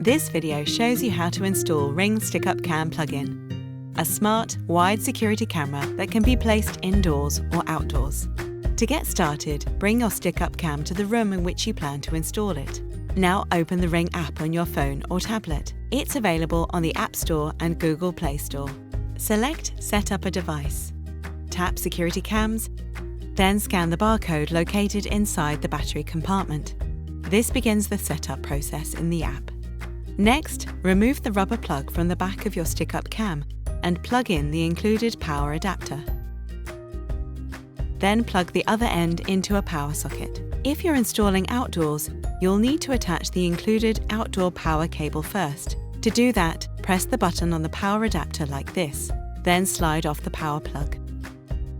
This video shows you how to install Ring Stick-Up Cam plugin, a smart, wide security camera that can be placed indoors or outdoors. To get started, bring your Stick-Up Cam to the room in which you plan to install it. Now open the Ring app on your phone or tablet. It's available on the App Store and Google Play Store. Select Set up a device. Tap Security Cams, then scan the barcode located inside the battery compartment. This begins the setup process in the app. Next, remove the rubber plug from the back of your Stick-Up Cam and plug in the included power adapter. Then plug the other end into a power socket. If you're installing outdoors, you'll need to attach the included outdoor power cable first. To do that, press the button on the power adapter like this, then slide off the power plug.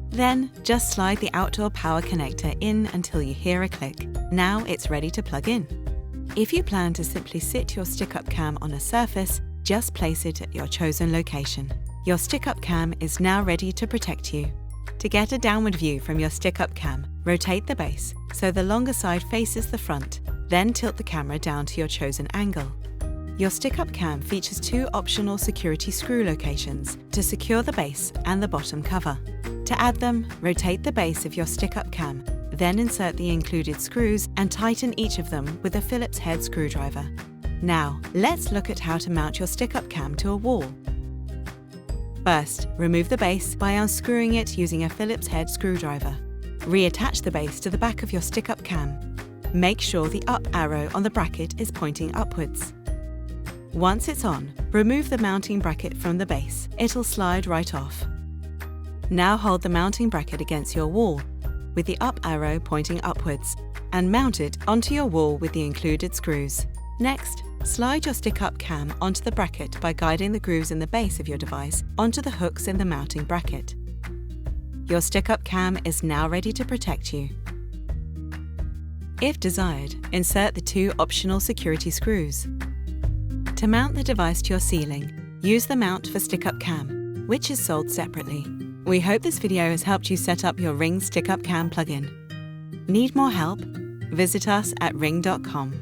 Then, just slide the outdoor power connector in until you hear a click. Now it's ready to plug in. If you plan to simply sit your Stick-Up Cam on a surface, just place it at your chosen location. Your Stick-Up Cam is now ready to protect you. To get a downward view from your Stick-Up Cam, rotate the base so the longer side faces the front, then tilt the camera down to your chosen angle. Your Stick-Up Cam features two optional security screw locations to secure the base and the bottom cover. To add them, rotate the base of your Stick-Up Cam, then insert the included screws and tighten each of them with a Phillips head screwdriver. Now, let's look at how to mount your Stick-Up Cam to a wall. First, remove the base by unscrewing it using a Phillips head screwdriver. Reattach the base to the back of your Stick-Up Cam. Make sure the up arrow on the bracket is pointing upwards. Once it's on, remove the mounting bracket from the base. It'll slide right off. Now hold the mounting bracket against your wall, with the up arrow pointing upwards, and mount it onto your wall with the included screws. Next, slide your Stick-Up Cam onto the bracket by guiding the grooves in the base of your device onto the hooks in the mounting bracket. Your Stick-Up Cam is now ready to protect you. If desired, insert the two optional security screws. To mount the device to your ceiling, use the mount for Stick-Up Cam, which is sold separately. We hope this video has helped you set up your Ring Stick-Up Cam plugin. Need more help? Visit us at ring.com.